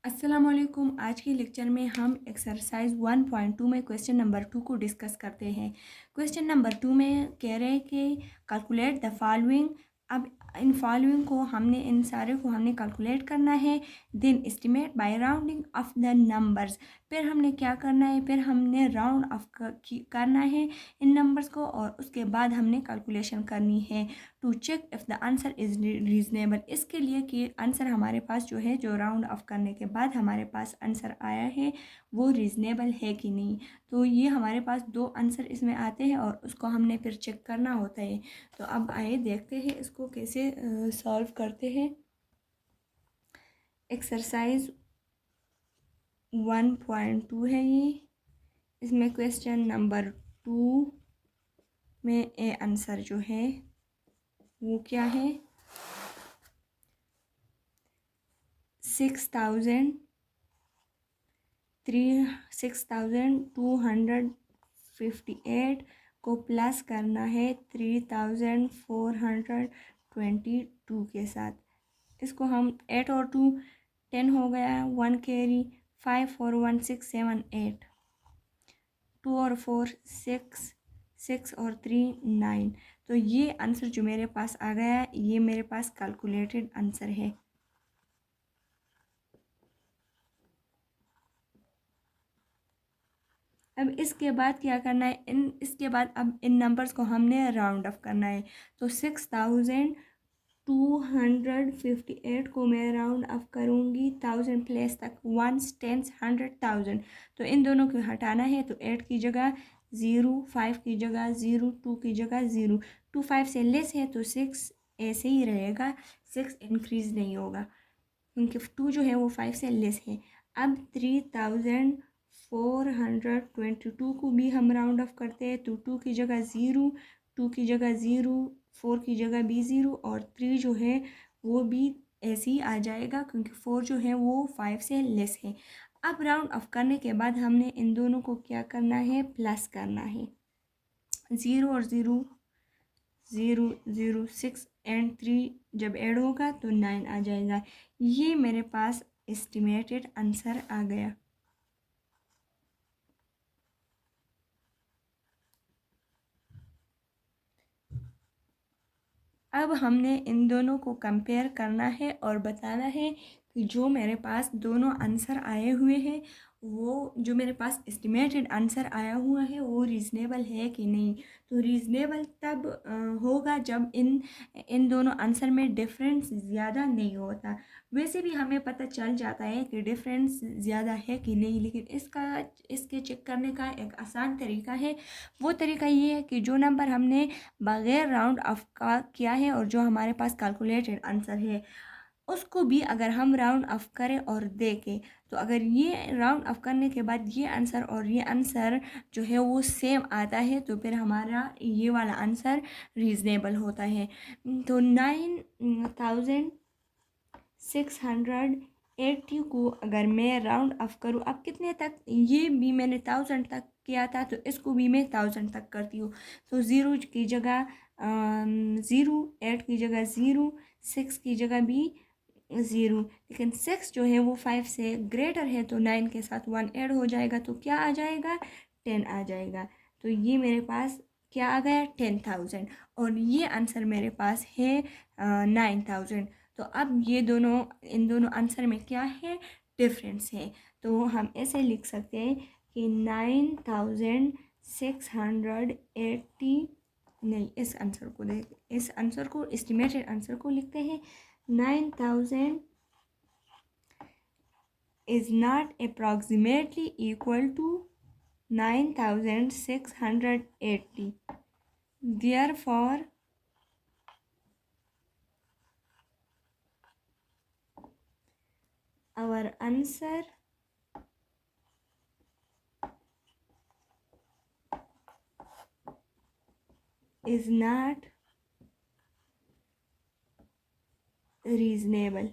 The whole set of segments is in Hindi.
अस्सलामुअलैकुम। आज के लेक्चर में हम एक्सरसाइज 1.2 में क्वेश्चन नंबर 2 को डिस्कस करते हैं। क्वेश्चन नंबर 2 में कह रहे हैं कि कैलकुलेट द फॉलोइंग। अब इन फॉलोइंग को इन सारे को हमने कैलकुलेट करना है। Then estimate by rounding off the numbers. फिर हमने क्या करना है, फिर हमने राउंड ऑफ करना है इन नंबर्स को और उसके बाद हमने कैलकुलेशन करनी है to check if the answer is reasonable. इसके लिए कि आंसर हमारे पास जो है, जो राउंड ऑफ करने के बाद हमारे पास आंसर आया है वो रीज़नेबल है कि नहीं। तो ये हमारे पास दो आंसर इसमें आते हैं और उसको हमने फिर चेक करना होता है। तो अब आइए देखते हैं इसको कैसे सॉल्व करते हैं। एक्सरसाइज 1.2 है ये। इसमें क्वेश्चन नंबर 2 में ए आंसर जो है वो क्या है, 6,258 को प्लस करना है 3,422 के साथ। इसको हम 8 और 2 10 हो गया, 1 कैरी, 5 और 1 6 7 8, 2 और 4 6, 6 और 3 9। तो ये आंसर जो मेरे पास आ गया, ये मेरे पास कैलकुलेटेड आंसर है। अब इसके बाद क्या करना है, इसके बाद अब इन नंबर्स को हमने राउंड ऑफ करना है। तो 6,258 को मैं राउंड ऑफ करूँगी 1000 प्लेस तक, 1 10 100 1000। तो इन दोनों को हटाना है, तो 8 की जगह 0, 5 की जगह 0, 2 की जगह 0। 2 5 से लेस है तो 6 ऐसे ही रहेगा, 6 इंक्रीज़ नहीं होगा क्योंकि 2 जो है वो 5 से लेस है। अब 3,422 को भी हम राउंड ऑफ करते हैं, तो 2 की जगह 0, 2 की जगह 0, 4 की जगह भी 0 और 3 जो है वो भी ऐसे ही आ जाएगा क्योंकि 4 जो है वो 5 से लेस है। अब राउंड ऑफ करने के बाद हमने इन दोनों को क्या करना है, प्लस करना है। 0 और 0 0 0 6 एंड 3 जब ऐड होगा तो 9 आ जाएगा। ये मेरे पास एस्टिमेटेड आंसर आ गया। अब हमने इन दोनों को कंपेयर करना है और बताना है कि जो मेरे पास दोनों आंसर आए हुए हैं, वो जो मेरे पास एस्टिमेटेड आंसर आया हुआ है वो रीज़नेबल है कि नहीं। तो रीज़नेबल तब होगा जब इन इन दोनों आंसर में डिफरेंस ज़्यादा नहीं होता। वैसे भी हमें पता चल जाता है कि डिफरेंस ज़्यादा है कि नहीं, लेकिन इसके चेक करने का एक आसान तरीका है। वो तरीका ये है कि जो नंबर हमने बगैर राउंड ऑफ का किया है और जो हमारे पास कैलकुलेटेड आंसर है, उसको भी अगर हम राउंड ऑफ करें और देखें, तो अगर ये राउंड ऑफ करने के बाद ये आंसर और ये आंसर जो है वो सेम आता है, तो फिर हमारा ये वाला आंसर रीज़नेबल होता है। तो 9,680 को अगर मैं राउंड ऑफ करूँ, अब कितने तक, ये भी मैंने 1000 तक किया था तो इसको भी मैं 1000 तक करती हूँ। तो 0 की जगह 0, 8 की जगह 0, 6 की जगह भी 0। लेकिन 6 जो है वो 5 से ग्रेटर है, तो 9 के साथ 1 ऐड हो जाएगा तो क्या आ जाएगा, 10 आ जाएगा। तो ये मेरे पास क्या आ गया, 10,000। और ये आंसर मेरे पास है 9,000। तो अब इन दोनों आंसर में क्या है, डिफरेंस है। तो हम ऐसे लिख सकते हैं कि 9,680, नहीं, इस आंसर को एस्टिमेटेड आंसर को लिखते हैं। 9,000 is not approximately equal to 9,680. Therefore, our answer is not reasonable.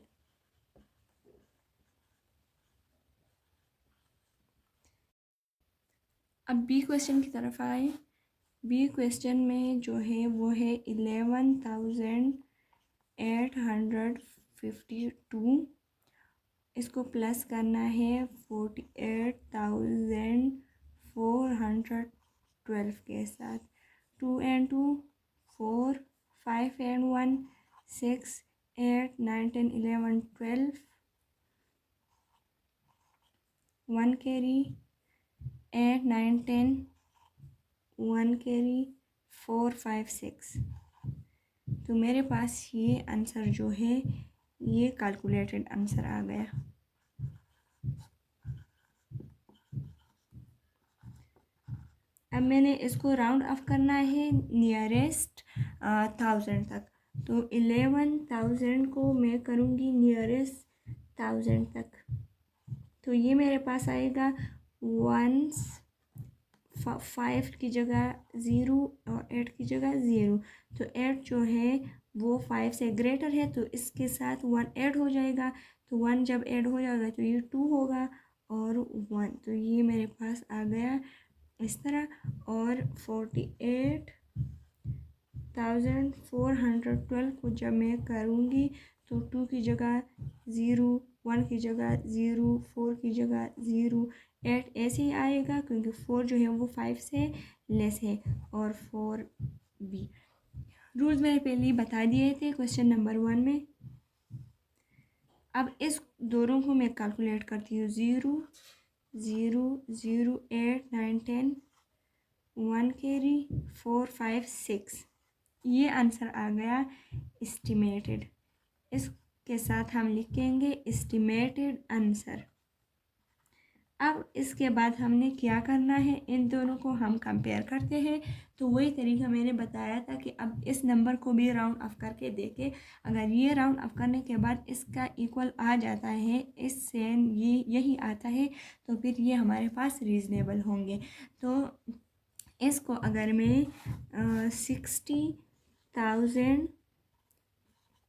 अब बी क्वेश्चन की तरफ आए। बी क्वेश्चन में जो है वो है 11,852 इसको प्लस करना है 48,412 के साथ। 2 and 2 4, 5 and 1 6, 8 9 10 11 12, 1 carry, 8 9 10, 1 carry, 4 5 6। तो मेरे पास ये आंसर जो है ये कैलकुलेटेड आंसर आ गया। अब मैंने इसको राउंड ऑफ करना है नियरेस्ट 1000 तक। तो 11,000 को मैं करूँगी नियरेस्ट 1000 तक। तो ये मेरे पास आएगा 1 5 की जगह 0 और 8 की जगह 0। तो 8 जो है वो 5 से ग्रेटर है, तो इसके साथ 1 ऐड हो जाएगा। तो 1 जब ऐड हो जाएगा तो ये 2 होगा और 1। तो ये मेरे पास आ गया इस तरह। और 48,412 को जब मैं करूँगी तो 2 की जगह 0, 1 की जगह 0, 4 की जगह 0, 8 ऐसे ही आएगा क्योंकि 4 जो है वो 5 से लेस है। और 4 बी रूल्स मैंने पहले ही बता दिए थे क्वेश्चन नंबर 1 में। अब इस दोनों को मैं कैलकुलेट करती हूँ। 0 0 0 8 9 10, 1 कैरी, 4 5 6। ये आंसर आ गया एस्टिमेटेड। इसके साथ हम लिखेंगे एस्टिमेटेड आंसर। अब इसके बाद हमने क्या करना है, इन दोनों को हम कंपेयर करते हैं। तो वही तरीका मैंने बताया था कि अब इस नंबर को भी राउंड ऑफ करके देखें। अगर ये राउंड ऑफ करने के बाद इसका इक्वल आ जाता है, इससे ये यही आता है, तो फिर ये हमारे पास रीज़नेबल होंगे। तो इसको अगर मैं 60,000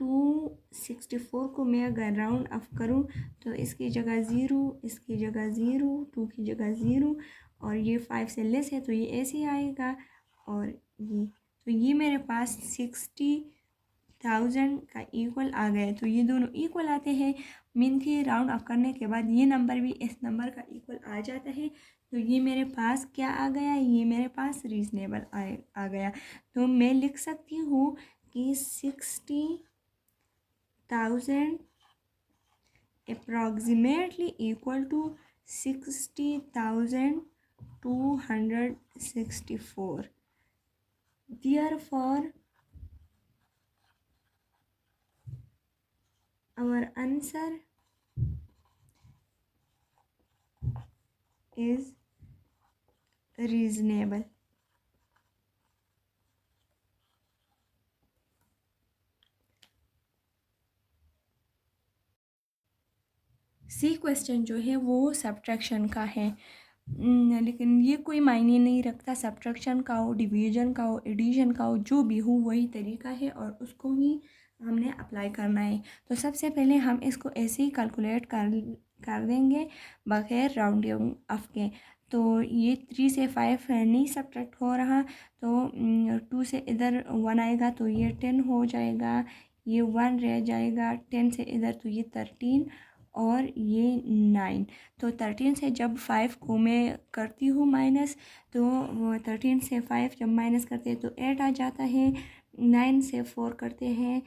टू 64 को मैं अगर राउंड ऑफ करूँ तो इसकी जगह 0, इसकी जगह 0, 2 की जगह 0, और ये 5 से लेस है तो ये ऐसे ही आएगा। और ये तो ये मेरे पास 60,000 का इक्वल आ गया। तो ये दोनों इक्वल आते हैं, मीन के राउंड ऑफ करने के बाद ये नंबर भी इस नंबर का इक्वल आ जाता है। तो ये मेरे पास क्या आ गया, ये मेरे पास रीज़नेबल आ गया। तो मैं लिख सकती हूँ कि 60,000 approximately equal to 60,264. Therefore, our answer is reasonable. C question जो है वो सब्ट्रैक्शन का है, लेकिन ये कोई मायने नहीं रखता। सब्ट्रैक्शन का हो, डिवीजन का हो, एडिशन का हो, जो भी हो वही तरीका है और उसको ही हमने अप्लाई करना है। तो सबसे पहले हम इसको ऐसे ही कैलकुलेट कर देंगे बगैर राउंडिंग ऑफ के। तो ये 3 से 5 नहीं सब्ट्रैक्ट हो रहा, तो 2 से इधर 1 आएगा तो ये 10 हो जाएगा, ये 1 रह जाएगा, 10 से इधर तो ये 13 और ये 9। तो 13 से जब 5 को मैं करती हूँ माइनस, तो 13 से 5 जब माइनस करते हैं तो 8 आ जाता है। 9 से 4 करते हैं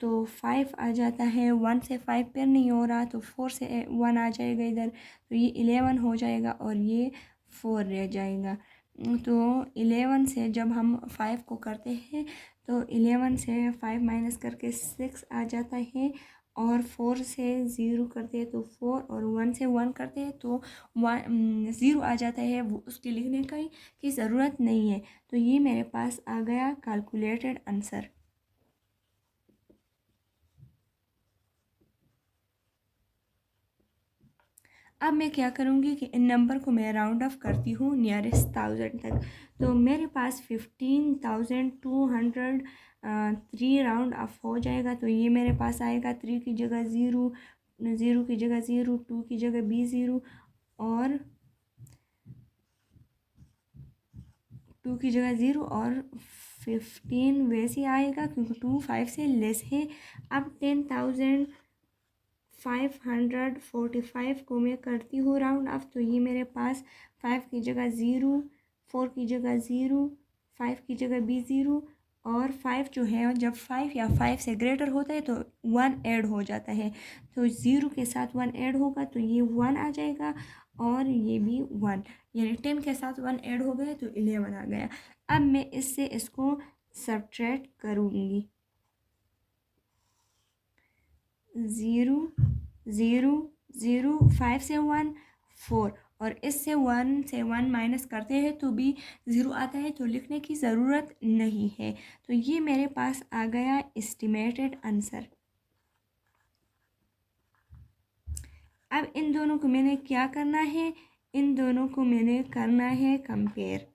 तो 5 आ जाता है। 1 से 5 पे नहीं हो रहा तो 4 से 1 आ जाएगा इधर, तो ये 11 हो जाएगा और ये 4 रह जाएगा। तो 11 से जब हम 5 को करते हैं तो 11 से 5 माइनस करके 6 आ जाता है, और 4 से 0 करते हैं तो 4, और 1 से 1 करते हैं तो 0 आ जाता है। वो उसके लिखने की ज़रूरत नहीं है। तो ये मेरे पास आ गया कैलकुलेटेड आंसर। अब मैं क्या करूँगी कि इन नंबर को मैं राउंड ऑफ करती हूँ नियरेस्ट 1000 तक। तो मेरे पास 15,203 राउंड ऑफ हो जाएगा। तो ये मेरे पास आएगा 3 की जगह 0, 0 की जगह 0, 2 की जगह भी 0, और 2 की जगह 0, और 15 वैसे आएगा क्योंकि 2 5 से लेस है। अब 10,000 545 को मैं करती हूँ राउंड ऑफ, तो ये मेरे पास 5 की जगह 0, 4 की जगह 0, 5 की जगह भी 0, और 5 जो है जब 5 या 5 से ग्रेटर होता है तो 1 ऐड हो जाता है, तो 0 के साथ 1 ऐड होगा तो ये 1 आ जाएगा, और ये भी 1, यानी 10 के साथ 1 ऐड हो गया तो 11 आ गया। अब मैं इससे इसको सब्ट्रैक्ट करूँगी। 0 0 0, 5 से 1 4, और इससे 1 से 1 माइनस करते हैं तो भी 0 आता है, तो लिखने की ज़रूरत नहीं है। तो ये मेरे पास आ गया एस्टिमेटेड आंसर। अब इन दोनों को मैंने क्या करना है, इन दोनों को मैंने करना है कंपेयर।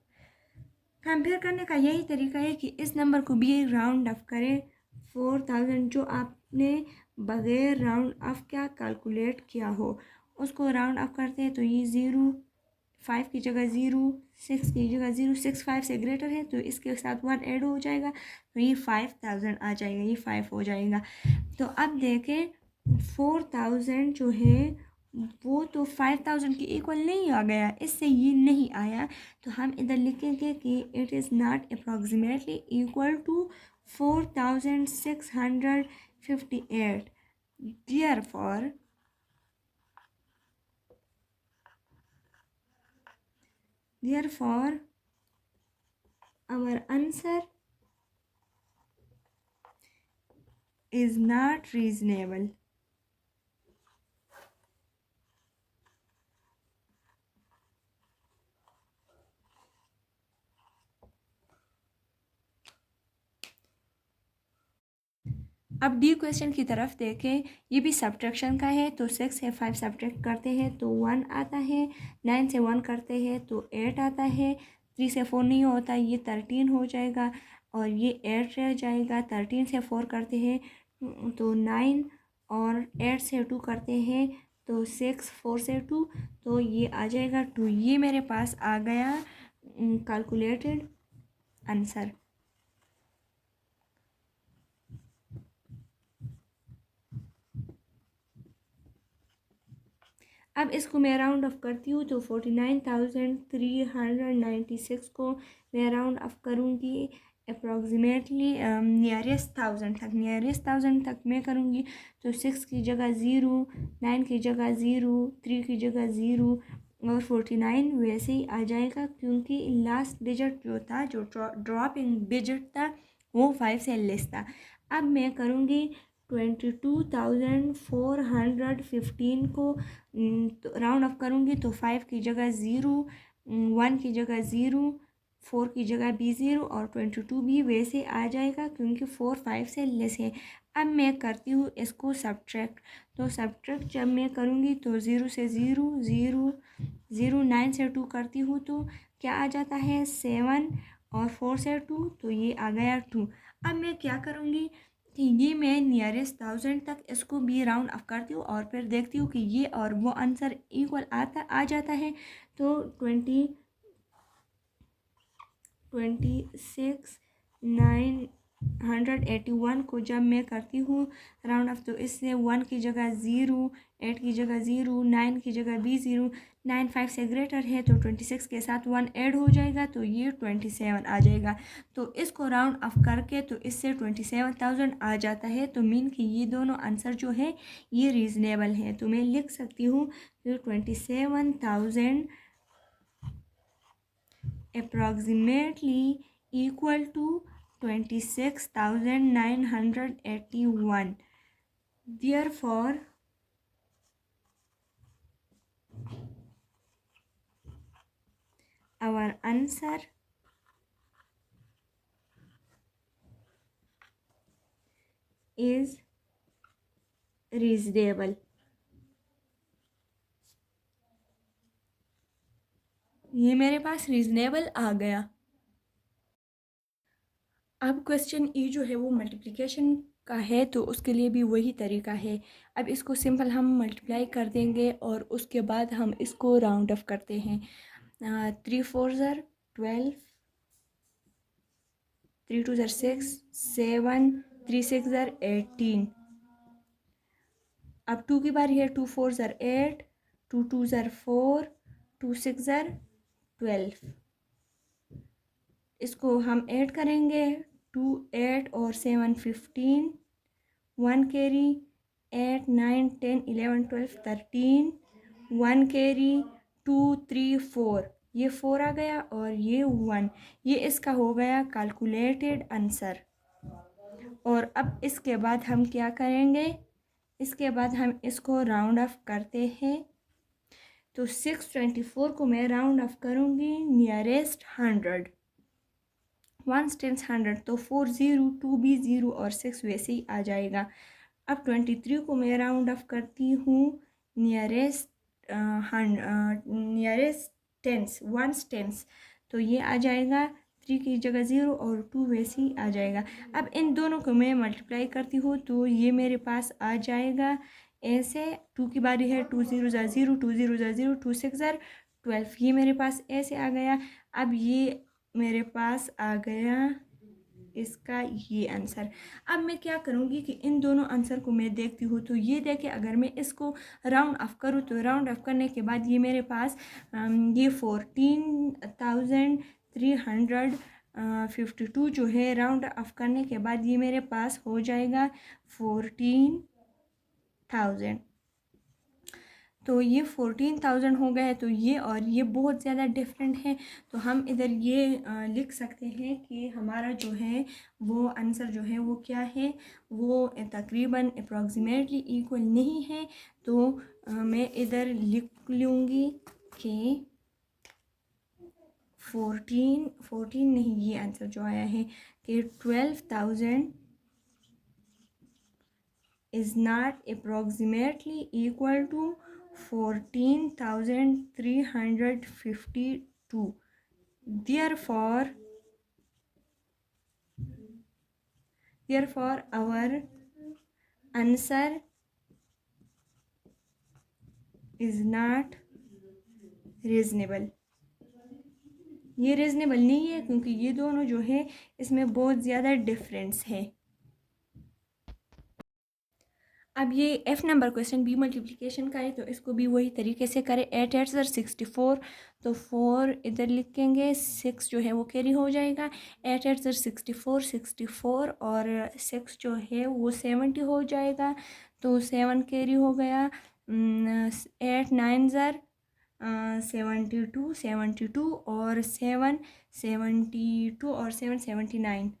कंपेयर करने का यही तरीका है कि इस नंबर को भी राउंड ऑफ करें। 4000 जो आपने बगैर राउंड ऑफ क्या कैलकुलेट किया हो उसको राउंड ऑफ करते हैं, तो ये 0, 5 की जगह 0, 6 की जगह 0, 6 5 से ग्रेटर है तो इसके साथ 1 ऐड हो जाएगा, तो ये 5000 आ जाएगा, ये 5 हो जाएगा। तो अब देखें 4000 जो है वो तो 5000 के इक्वल नहीं आ गया, इससे ये नहीं आया, तो हम इधर लिखेंगे कि it is not approximately equal to 4658। therefore our answer is not reasonable. अब डी क्वेश्चन की तरफ देखें, ये भी सब्ट्रैक्शन का है, तो 6 से 5 सब्ट्रैक्ट करते हैं तो 1 आता है, 9 से 1 करते हैं तो 8 आता है, 3 से 4 नहीं होता, ये 13 हो जाएगा, और ये 8 रह जाएगा। 13 से 4 करते हैं तो 9, और 8 से 2 करते हैं तो 6, 4 से 2, तो ये आ जाएगा 2। ये मेरे पास आ गया कैलकुलेटेड आंसर। अब इसको मैं राउंड ऑफ करती हूँ तो 49,396 को मैं राउंड ऑफ करूँगी अप्रॉक्सीमेटली नियरेस्ट थाउजेंड तक मैं करूँगी, तो 6 की जगह 0, 9 की जगह 0, 3 की जगह 0, और 49 वैसे ही आ जाएगा, क्योंकि लास्ट डिजिट जो था, जो ड्रॉपिंग डिजिट था, वो 5 से लेस था। अब मैं करूँगी 22,415 को तो राउंड ऑफ करूँगी तो 5 की जगह 0, 1 की जगह 0, 4 की जगह भी 0, और 22 भी वैसे आ जाएगा क्योंकि 4 5 से लेस है। अब मैं करती हूँ इसको सब्ट्रैक्ट, तो सब्ट्रैक्ट जब मैं करूँगी तो 0 से 0, 0, 0, 9 से 2 करती हूँ तो क्या आ जाता है 7, और 4 से 2 तो ये आ गया 2। अब मैं क्या करूँगी कि ये मैं नियरेस्ट थाउजेंड तक इसको भी राउंड ऑफ करती हूँ, और फिर देखती हूँ कि ये और वो आंसर इक्वल आ जाता है, तो 26,981 को जब मैं करती हूँ राउंड ऑफ, तो इससे 1 की जगह 0, 8 की जगह 0, 9 की जगह भी 0, 9 5 से ग्रेटर है तो 26 के साथ 1 ऐड हो जाएगा, तो ये 27 आ जाएगा। तो इसको राउंड ऑफ करके तो इससे 27,000 आ जाता है, तो मीन कि ये दोनों आंसर जो है ये रीज़नेबल है, तो मैं लिख सकती हूँ कि 27,000 approximately equal to 26,981. Therefore, our answer is reasonable. ये मेरे पास रीज़नेबल आ गया। अब क्वेश्चन ई जो है वो मल्टीप्लिकेशन का है, तो उसके लिए भी वही तरीका है। अब इसको सिंपल हम मल्टीप्लाई कर देंगे और उसके बाद हम इसको राउंड ऑफ करते हैं। 3 4 ज़र 12, 3 2 ज़र 6, 7, 3 6 ज़र 18, अब 2 की बारी है। 2 4 ज़र 8, 2 2 ज़र 4, 2 6 ज़र 12। इसको हम ऐड करेंगे। 2 8 और 7 15, 1 कैरी, 8 9 10 11 12 13, 1 कैरी, 2 3 4, ये 4 आ गया और ये 1। ये इसका हो गया कैलकुलेटेड आंसर। और अब इसके बाद हम क्या करेंगे, इसके बाद हम इसको राउंड ऑफ करते हैं। तो 624 को मैं राउंड ऑफ करूँगी नियरेस्ट 100, 1 टेंस 100, तो 4 0 2 भी 0 और 6 वैसे ही आ जाएगा। अब 23 को मैं राउंड ऑफ करती हूँ नियरेस्ट नियरेस्ट टेंस, 1 टेंस, तो ये आ जाएगा 3 की जगह 0 और 2 वैसे ही आ जाएगा। अब इन दोनों को मैं मल्टीप्लाई करती हूँ तो ये मेरे पास आ जाएगा ऐसे। 2 की बारी है। 2 0 ज़ा 0, 2 0 ज़ा 0, 2 6 ज़र 12, ये मेरे पास ऐसे आ गया। अब ये मेरे पास आ गया इसका ये आंसर। अब मैं क्या करूँगी कि इन दोनों आंसर को मैं देखती हूँ, तो ये देखे अगर मैं इसको राउंड ऑफ करूँ तो राउंड ऑफ करने के बाद ये मेरे पास ये 14,352 जो है राउंड ऑफ करने के बाद ये मेरे पास हो जाएगा 14,000। तो ये 14,000 हो गया है। तो ये और ये बहुत ज़्यादा डिफरेंट है। तो हम इधर ये लिख सकते हैं कि हमारा जो है वो आंसर जो है वो क्या है, वो तकरीबन अप्रॉक्सीमेटली इक्वल नहीं है। तो मैं इधर लिख लूँगी कि 14 नहीं, ये आंसर जो आया है कि 12,000 is not approximately equal to 14,352. Therefore our answer is not reasonable. ये रीज़नेबल नहीं है क्योंकि ये दोनों जो है इसमें बहुत ज़्यादा डिफरेंस है। अब ये F नंबर क्वेश्चन बी मल्टीप्लिकेशन का है, तो इसको भी वही तरीके से करें। 8 8 ज़र 64, तो 4 इधर लिखेंगे, 6 जो है वो कैरी हो जाएगा। 8 8 ज़र 64, 64 और 6 जो है वो 70 हो जाएगा, तो 7 कैरी हो गया। 8 9 ज़र 72, 72 और 7 72 और 7 79।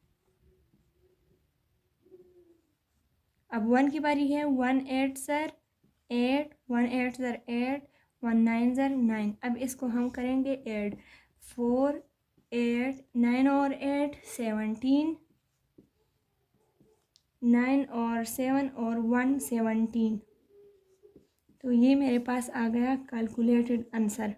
अब 1 की बारी है। 1 8 ज़र 8, 1 8 ज़र 8, 1 9 ज़र 9। अब इसको हम करेंगे ऐड। 4 8 9 और 8 17, 9 और 7 और 1 17। तो ये मेरे पास आ गया कैलकुलेटेड आंसर।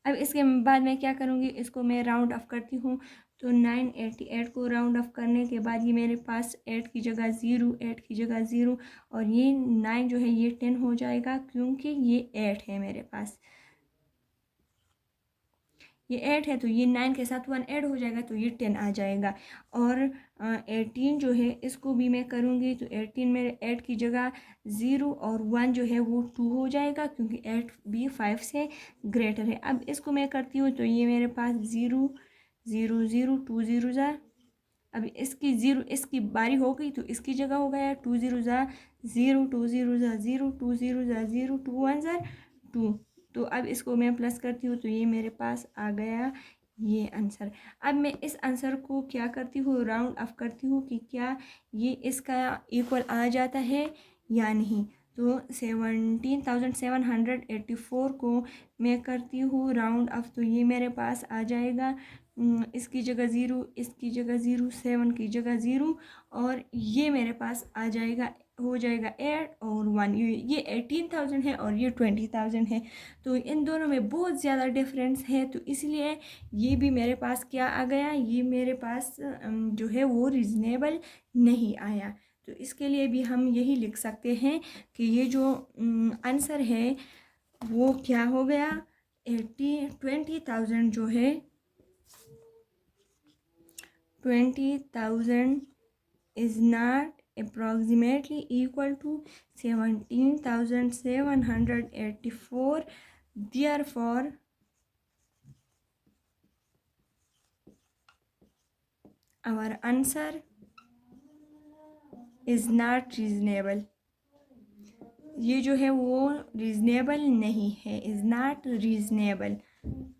अब इसके बाद मैं क्या करूँगी, इसको मैं राउंड ऑफ करती हूँ। तो 988 को राउंड ऑफ करने के बाद ये मेरे पास 8 की जगह 0, 8 की जगह 0 और ये 9 जो है ये 10 हो जाएगा क्योंकि ये 8 है मेरे पास। ये 8 है तो ये 9 के साथ 1 ऐड हो जाएगा तो ये 10 आ जाएगा। और 18 जो है इसको भी मैं करूँगी, तो 18 मेरे 8 की जगह 0 और 1 जो है वो 2 हो जाएगा क्योंकि 8 भी 5 से ग्रेटर है। अब इसको मैं करती हूँ तो ये मेरे पास 0 0 0 2 0 ज़ा। अब इसकी 0 इसकी बारी हो गई तो इसकी जगह हो गया 2 0 ज़ा 0, 2 0 ज़ा 0, 2 0 ज़ा 0, 2 1 ज़ा 2। तो अब इसको मैं प्लस करती हूँ तो ये मेरे पास आ गया ये आंसर। अब मैं इस आंसर को क्या करती हूँ, राउंड ऑफ करती हूँ कि क्या ये इसका इक्वल आ जाता है या नहीं। तो 17,784 को मैं करती हूँ राउंड ऑफ, तो ये मेरे पास आ जाएगा इसकी जगह 0, इसकी जगह 0, 7 की जगह 0 और ये मेरे पास आ जाएगा, हो जाएगा 8 और 1। ये 18,000 है और ये 20,000 है। तो इन दोनों में बहुत ज़्यादा डिफरेंस है, तो इसलिए ये भी मेरे पास क्या आ गया, ये मेरे पास जो है वो रीज़नेबल नहीं आया। तो इसके लिए भी हम यही लिख सकते हैं कि ये जो आंसर है वो क्या हो गया, 20,000 जो है 20,000 is not approximately equal to 17,784. Therefore, our answer is not reasonable. ये जो है वो रीज़नेबल नहीं है, इज़ नॉट रीज़नेबल।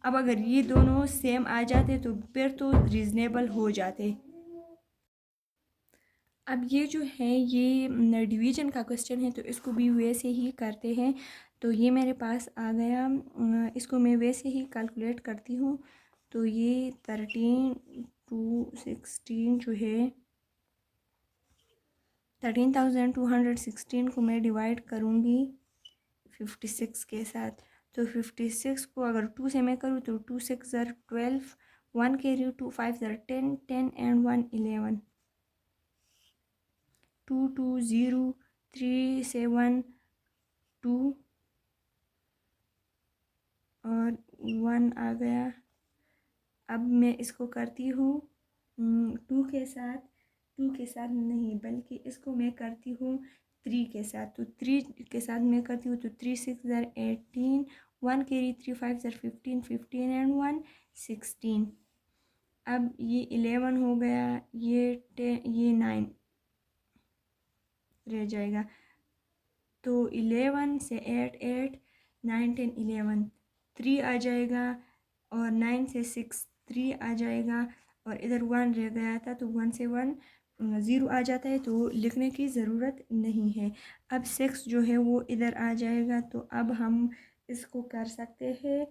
अब अगर ये दोनों सेम आ जाते तो फिर तो रीज़नेबल हो जाते। अब ये जो है ये डिवीज़न का क्वेश्चन है, तो इसको भी वैसे ही करते हैं। तो ये मेरे पास आ गया, इसको मैं वैसे ही कैलकुलेट करती हूँ। तो ये 13 टू 16 जो है 13,216 को मैं डिवाइड करूँगी 56 के साथ। तो 56 को अगर 2 से मैं करूँ तो 2 6 ज़र 12, 1 कैरी 2 5 ज़र 10, 10 एंड 1 11, 2 2 0 3 7 2 और 1 आ गया। अब मैं इसको करती हूँ 2 के साथ नहीं, बल्कि इसको मैं करती हूँ 3 के साथ। तो 3 के साथ मैं करती हूँ तो 3 6 ज़र 18, 1 कैरी 3 5 ज़र 15, 15 एंड 1 16। अब ये 11 हो गया, ये 10, ये 9 रह जाएगा। तो 11 से 8 8 9 10 11 3 आ जाएगा, और 9 से 6 3 आ जाएगा, और इधर 1 रह गया था तो 1 से 1 ज़ीरो आ जाता है, तो लिखने की ज़रूरत नहीं है। अब 6 जो है वो इधर आ जाएगा। तो अब हम इसको कर सकते हैं,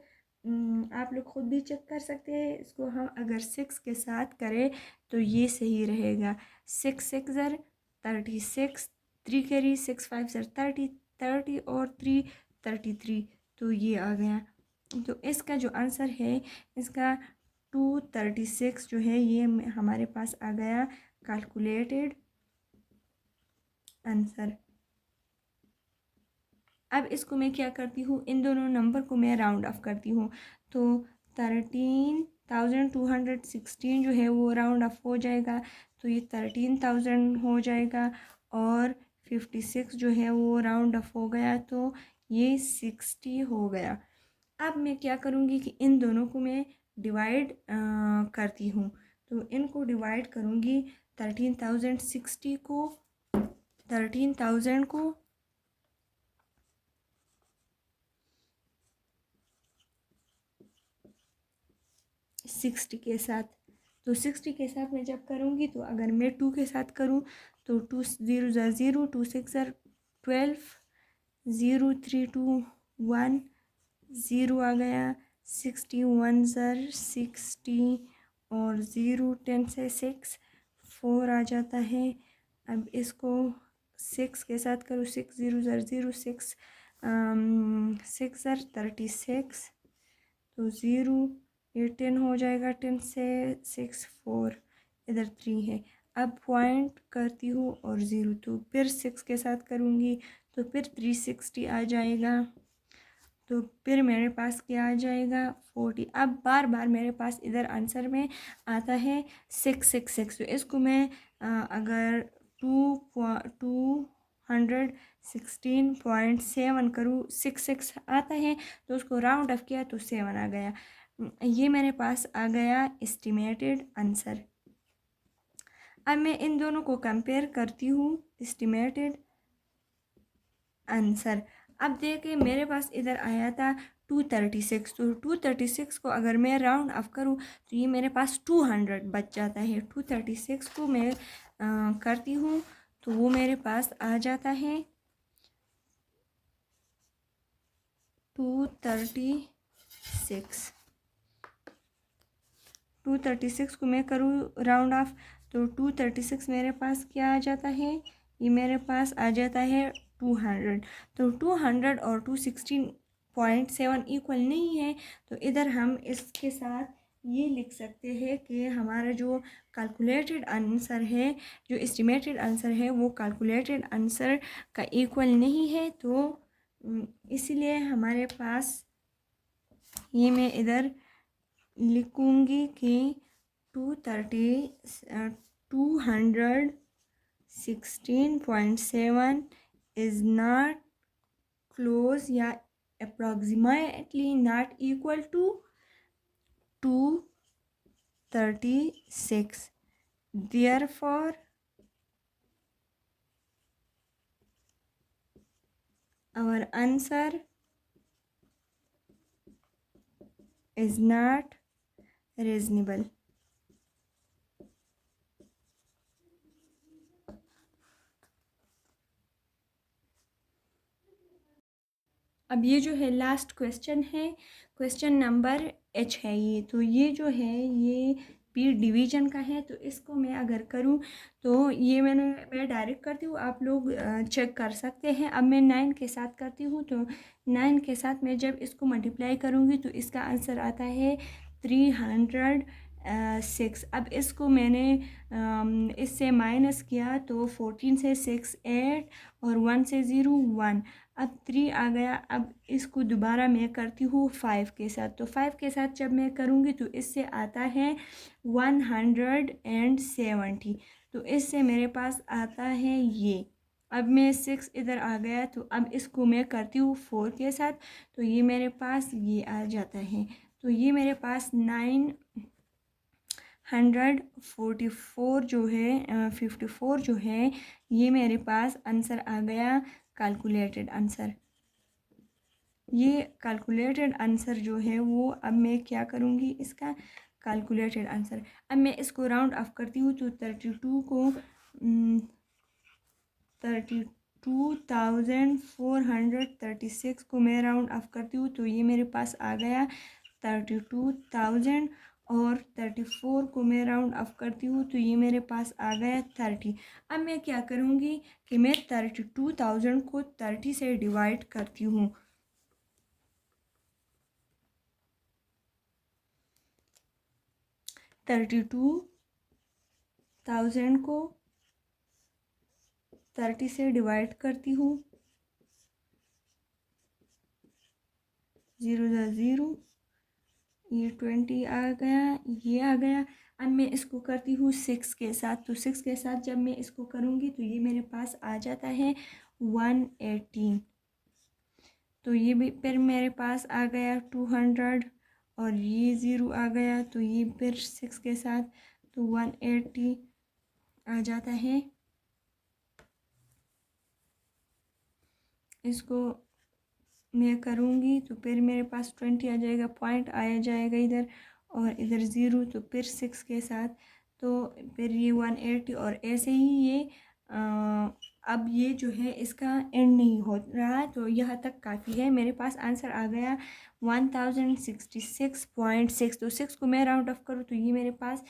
आप लोग खुद भी चेक कर सकते हैं। इसको हम अगर 6 के साथ करें तो ये सही रहेगा। 6 6 ज़र 36, 3 कैरी 6 5 ज़र 30, 30 और 3 33। तो ये आ गया। तो इसका जो आंसर है इसका 236 जो है ये हमारे पास आ गया कैलकुलेटेड आंसर। अब इसको मैं क्या करती हूँ, इन दोनों नंबर को मैं राउंड ऑफ करती हूँ। तो 13,216 जो है वो राउंड ऑफ हो जाएगा, तो ये 13,000 हो जाएगा, और 56 जो है वो राउंड ऑफ हो गया तो ये 60 हो गया। अब मैं क्या करूँगी कि इन दोनों को मैं डिवाइड करती हूँ। तो इनको डिवाइड करूँगी 13,060 को 13,000 को 60 के साथ। तो 60 के साथ मैं जब करूँगी तो अगर मैं 2 के साथ करूँ तो 2 0 ज़र 0, 2 6 ज़र 12, 0 3 2 1 0 आ गया, 61 ज़र 60 और 0 10 से 6 4 आ जाता है। अब इसको 6 के साथ करूँ, 6 0 ज़र 0 6 6 ज़र 36, तो 0 ये 10 हो जाएगा, 10 से 6 4, इधर 3 है। अब पॉइंट करती हूँ और 0, तो फिर 6 के साथ करूँगी तो फिर 360 आ जाएगा। तो फिर मेरे पास क्या आ जाएगा 40। अब बार बार मेरे पास इधर आंसर में आता है 666। तो इसको मैं अगर 216.7 करूँ, 66 आता है तो उसको राउंड ऑफ किया तो 7 आ गया। ये मेरे पास आ गया एस्टिमेटेड आंसर। अब मैं इन दोनों को कंपेयर करती हूँ एस्टिमेटेड आंसर। अब देखिए मेरे पास इधर आया था 236, तो 236 को अगर मैं राउंड ऑफ करूँ तो ये मेरे पास 200 बच जाता है। 236 को मैं करती हूँ तो वो मेरे पास आ जाता है 236। 236 को मैं करूँ राउंड ऑफ तो 236 मेरे पास क्या आ जाता है, ये मेरे पास आ जाता है 200। तो 200 और 216.7 इक्वल नहीं है, तो इधर हम इसके साथ ये लिख सकते हैं कि हमारा जो कैलकुलेटेड आंसर है, जो एस्टिमेटेड आंसर है, वो कैलकुलेटेड आंसर का इक्वल नहीं है। तो इसलिए हमारे पास ये मैं इधर लिखूँगी कि 200 16.7 is not close या approximately not equal to 236. Therefore, our answer is not reasonable. अब ये जो है लास्ट क्वेश्चन है, क्वेश्चन नंबर एच है ये। तो ये जो है ये पी डिवीजन का है। तो इसको मैं अगर करूँ तो ये मैं डायरेक्ट करती हूँ, आप लोग चेक कर सकते हैं। अब मैं 9 के साथ करती हूँ। तो 9 के साथ मैं जब इसको मल्टीप्लाई करूँगी तो इसका आंसर आता है 306। अब इसको मैंने इससे माइनस किया तो 14 से 6 8 और 1 से 0 1। अब 3 आ गया। अब इसको दोबारा मैं करती हूँ 5 के साथ। तो 5 के साथ जब मैं करूँगी तो इससे आता है 170। तो इससे मेरे पास आता है ये। अब मैं 6 इधर आ गया। तो अब इसको मैं करती हूँ 4 के साथ। तो ये मेरे पास ये आ जाता है। तो ये मेरे पास 944 जो है 54 जो है ये मेरे पास आंसर आ गया, कैलकुलेटेड आंसर। ये कैलकुलेटेड आंसर जो है वो अब मैं क्या करूँगी, इसका कैलकुलेटेड आंसर। अब मैं इसको राउंड ऑफ करती हूँ तो 32,436 को मैं राउंड ऑफ करती हूँ तो ये मेरे पास आ गया 32,000। और 34 को मैं राउंड ऑफ करती हूँ तो ये मेरे पास आ गया 30। अब मैं क्या करूँगी कि मैं 32,000 को 30 से डिवाइड करती हूँ। 32,000 को 30 से डिवाइड करती हूँ। 0 0, ये 20 आ गया, ये आ गया। अब मैं इसको करती हूँ 6 के साथ। तो 6 के साथ जब मैं इसको करूँगी तो ये मेरे पास आ जाता है 118। तो ये भी फिर मेरे पास आ गया 200 और ये 0 आ गया। तो ये फिर 6 के साथ तो 180 आ जाता है। इसको मैं करूँगी तो फिर मेरे पास 20 आ जाएगा, पॉइंट आया जाएगा इधर और इधर 0। तो फिर 6 के साथ तो फिर ये 180 और ऐसे ही ये अब ये जो है इसका एंड नहीं हो रहा। तो यहाँ तक काफ़ी है। मेरे पास आंसर आ गया 1066.6। तो 6 को मैं राउंड ऑफ करूँ तो ये मेरे पास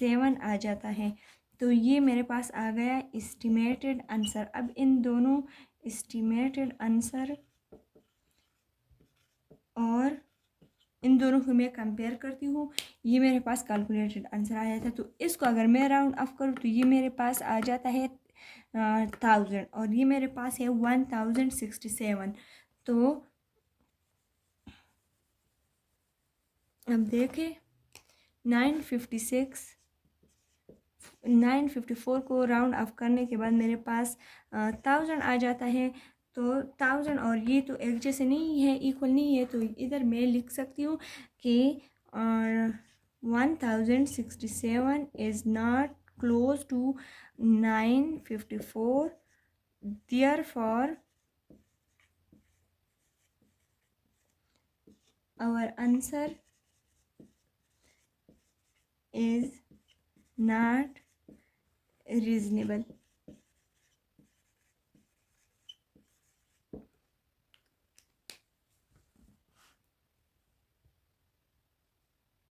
7 आ जाता है। तो ये मेरे पास आ गया एस्टिमेटेड आंसर। अब इन दोनों एस्टिमेटेड आंसर और इन दोनों को मैं कंपेयर करती हूँ। ये मेरे पास कैलकुलेटेड आंसर आया था। तो इसको अगर मैं राउंड ऑफ करूँ तो ये मेरे पास आ जाता है 1000 और ये मेरे पास है 1067। तो अब देखें 954 को राउंड ऑफ करने के बाद मेरे पास 1000 आ जाता है। तो 1000 और ये तो एक जैसे नहीं है, इक्वल नहीं है। तो इधर मैं लिख सकती हूँ कि 1067 is not close to 954। Therefore, our answer is not reasonable.